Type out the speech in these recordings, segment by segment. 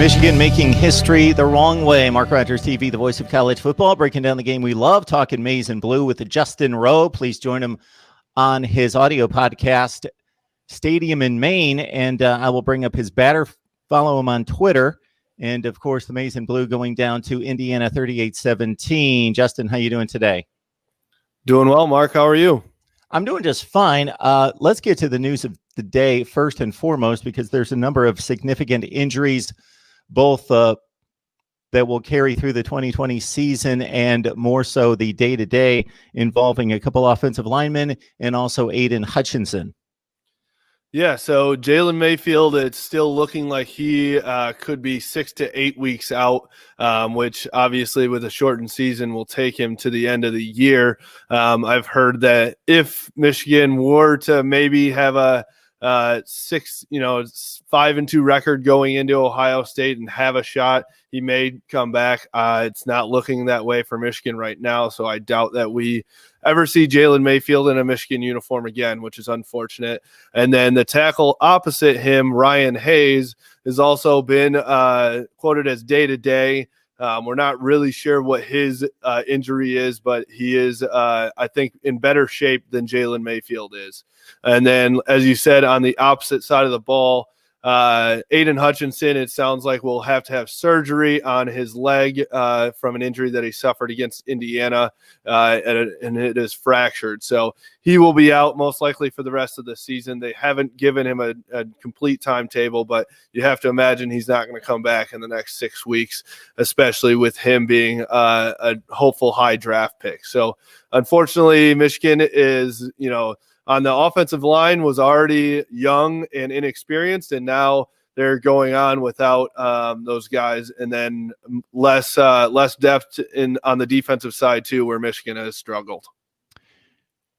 Michigan making history the wrong way. Mark Rogers TV, the voice of college football, breaking down the game we love, talking maize and blue with Justin Rowe. Please join him on his audio podcast, Stadium in Maine, and I will bring up his batter. Follow him on Twitter. And, of course, the maize and blue going down to Indiana 38-17. Justin, how you doing today? Doing well, Mark. How are you? I'm doing just fine. Let's get to the news of the day first and foremost, because there's a number of significant injuries, both that will carry through the 2020 season and more so the day-to-day, involving a couple offensive linemen and also Aiden Hutchinson. Yeah, so Jalen Mayfield, it's still looking like he could be 6 to 8 weeks out, which obviously with a shortened season will take him to the end of the year. I've heard that if Michigan were to maybe have a 5-2 record going into Ohio State and have a shot, he may come back. It's not looking that way for Michigan right now, so I doubt that we ever see Jalen Mayfield in a Michigan uniform again, which is unfortunate. And then the tackle opposite him, Ryan Hayes, has also been quoted as day-to-day. We're not really sure what his injury is, but he is, I think, in better shape than Jalen Mayfield is. And then, as you said, on the opposite side of the ball, Aiden Hutchinson, it sounds like will have to have surgery on his leg from an injury that he suffered against Indiana, and it is fractured. So he will be out most likely for the rest of the season. They haven't given him a complete timetable, but you have to imagine he's not going to come back in the next 6 weeks, especially with him being a hopeful high draft pick. So unfortunately, Michigan is, on the offensive line was already young and inexperienced, and now they're going on without those guys, and then less depth on the defensive side too, where Michigan has struggled.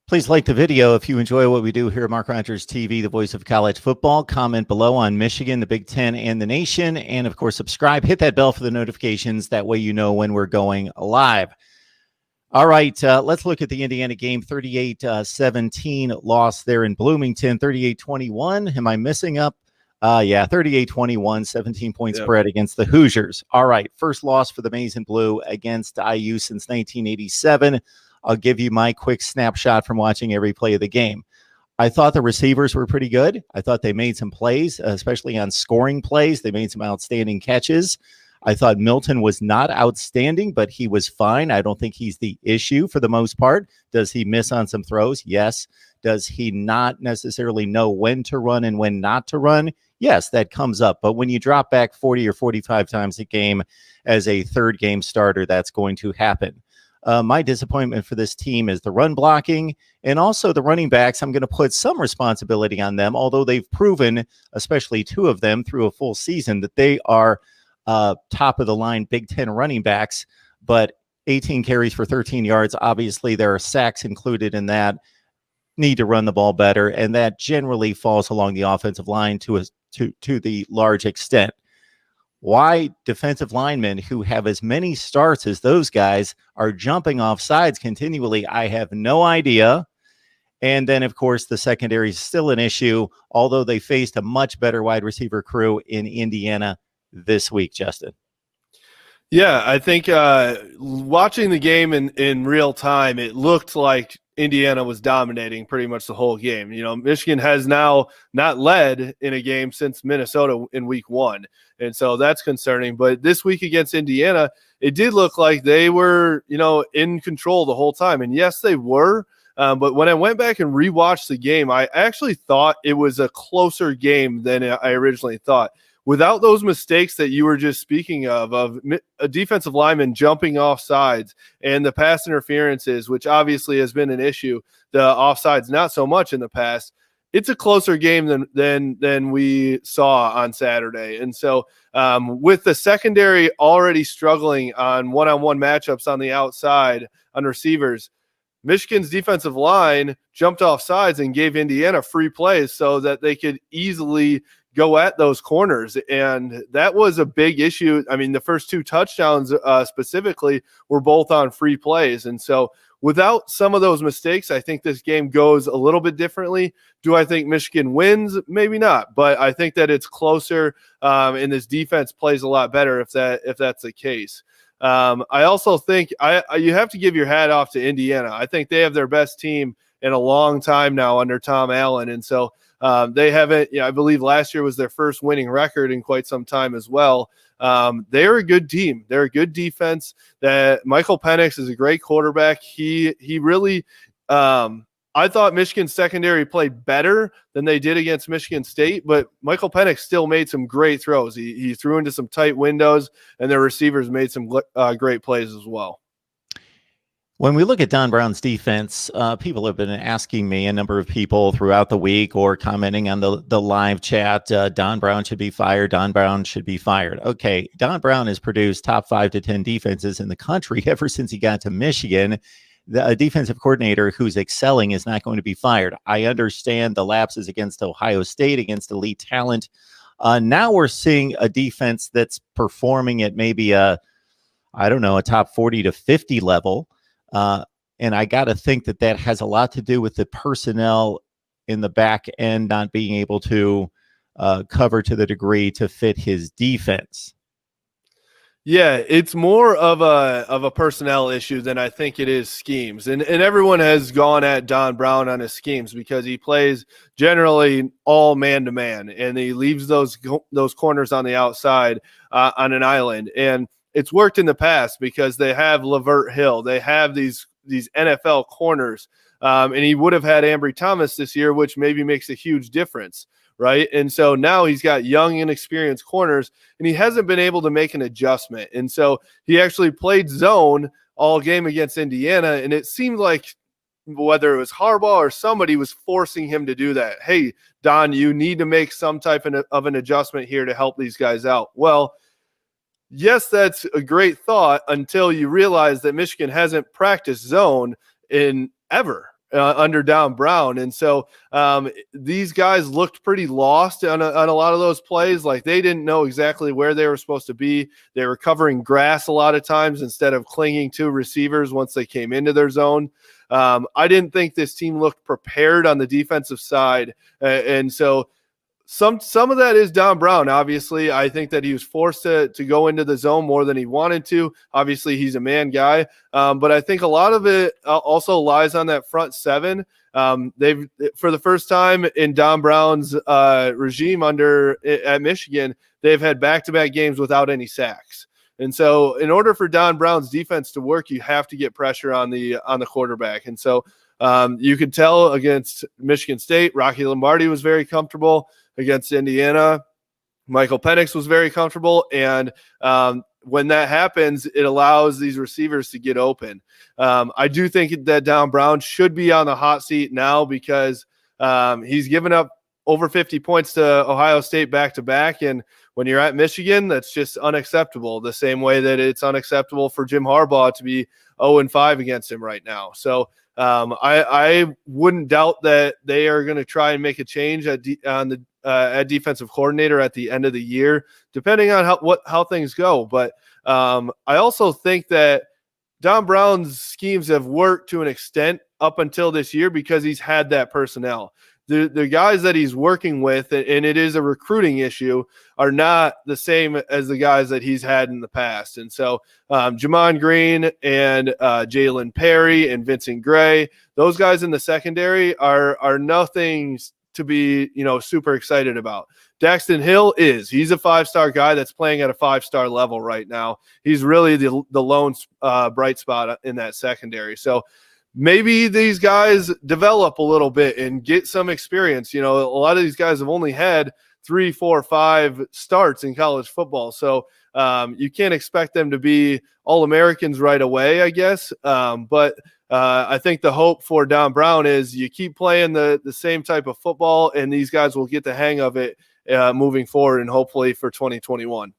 Please like the video if you enjoy what we do here at Mark Rogers TV, the voice of college football. Comment below on Michigan, the Big Ten, and the nation, and of course subscribe. Hit that bell for the notifications. That way you know when we're going live. All right, let's look at the Indiana game. 38-17 loss there in Bloomington. 38-21. Am I missing up? 38-21, 17-point spread against the Hoosiers. All right, first loss for the Maize and Blue against IU since 1987. I'll give you my quick snapshot from watching every play of the game. I thought the receivers were pretty good. I thought they made some plays, especially on scoring plays. They made some outstanding catches. I thought Milton was not outstanding, but he was fine. I don't think he's the issue for the most part. Does he miss on some throws? Yes. Does he not necessarily know when to run and when not to run? Yes, that comes up. But when you drop back 40 or 45 times a game as a third game starter, that's going to happen. My disappointment for this team is the run blocking and also the running backs. I'm going to put some responsibility on them, although they've proven, especially two of them through a full season, that they are top of the line Big Ten running backs, but 18 carries for 13 yards. Obviously, there are sacks included in that. Need to run the ball better, and that generally falls along the offensive line to the large extent. Why defensive linemen who have as many starts as those guys are jumping off sides continually, I have no idea. And then, of course, the secondary is still an issue, although they faced a much better wide receiver crew in Indiana this week, Justin. Yeah, I think watching the game in real time, it looked like Indiana was dominating pretty much the whole game. Michigan has now not led in a game since Minnesota in week 1. And so that's concerning. But this week against Indiana, it did look like they were, in control the whole time. And yes, they were. But when I went back and rewatched the game, I actually thought it was a closer game than I originally thought. Without those mistakes that you were just speaking of a defensive lineman jumping off sides and the pass interferences, which obviously has been an issue, the offsides not so much in the past, it's a closer game than we saw on Saturday. And so with the secondary already struggling on one-on-one matchups on the outside on receivers, Michigan's defensive line jumped off sides and gave Indiana free plays so that they could easily go at those corners. And that was a big issue. I mean, the first 2 touchdowns specifically were both on free plays. And so without some of those mistakes, I think this game goes a little bit differently. Do I think Michigan wins? Maybe not, but I think that it's closer, and this defense plays a lot better if that's the case. I also think you have to give your hat off to Indiana. I think they have their best team in a long time now under Tom Allen, and so they haven't. I believe last year was their first winning record in quite some time as well. They're a good team. They're a good defense. That Michael Penix is a great quarterback. He really. I thought Michigan's secondary played better than they did against Michigan State, but Michael Penix still made some great throws. He threw into some tight windows, and their receivers made some great plays as well. When we look at Don Brown's defense, people have been asking me, a number of people throughout the week or commenting on the live chat, Don Brown should be fired. Don Brown should be fired. Okay, Don Brown has produced top 5 to 10 defenses in the country ever since he got to Michigan. A defensive coordinator who's excelling is not going to be fired. I understand the lapses against Ohio State, against elite talent. Now we're seeing a defense that's performing at maybe a top 40 to 50 level. And I got to think that has a lot to do with the personnel in the back end not being able to cover to the degree to fit his defense. Yeah, it's more of a personnel issue than I think it is schemes. And everyone has gone at Don Brown on his schemes because he plays generally all man-to-man, and he leaves those corners on the outside on an island. And it's worked in the past because they have Lavert Hill. They have these NFL corners. And he would have had Ambry Thomas this year, which maybe makes a huge difference. Right. And so now he's got young, inexperienced corners, and he hasn't been able to make an adjustment. And so he actually played zone all game against Indiana. And it seemed like whether it was Harbaugh or somebody was forcing him to do that. Hey, Don, you need to make some type of an adjustment here to help these guys out. Well, yes, that's a great thought until you realize that Michigan hasn't practiced zone in ever. Under Don Brown. And so these guys looked pretty lost on a lot of those plays. Like they didn't know exactly where they were supposed to be. They were covering grass a lot of times instead of clinging to receivers once they came into their zone. I didn't think this team looked prepared on the defensive side. And so some of that is Don Brown. Obviously, I think that he was forced to go into the zone more than he wanted to. Obviously, he's a man guy. But I think a lot of it also lies on that front seven. They've, for the first time in Don Brown's regime at Michigan, they've had back-to-back games without any sacks. And so in order for Don Brown's defense to work, you have to get pressure on the quarterback. And so you could tell against Michigan State, Rocky Lombardi was very comfortable. Against Indiana, Michael Penix was very comfortable. And when that happens, it allows these receivers to get open. I do think that Don Brown should be on the hot seat now because he's given up over 50 points to Ohio State back-to-back. And when you're at Michigan, that's just unacceptable, the same way that it's unacceptable for Jim Harbaugh to be 0-5 against him right now. So I wouldn't doubt that they are going to try and make a change at defensive coordinator at the end of the year, depending on how things go. But I also think that Don Brown's schemes have worked to an extent up until this year because he's had that personnel. The guys that he's working with, and it is a recruiting issue, are not the same as the guys that he's had in the past. And so Jamon Green and Jalen Perry and Vincent Gray, those guys in the secondary are nothing to be, super excited about. Daxton Hill he's a 5-star guy that's playing at a 5-star level right now. He's really the lone bright spot in that secondary. So maybe these guys develop a little bit and get some experience. A lot of these guys have only had 3, 4, 5 starts in college football. So you can't expect them to be All-Americans right away, I guess. But I think the hope for Don Brown is you keep playing the same type of football, and these guys will get the hang of it moving forward and hopefully for 2021.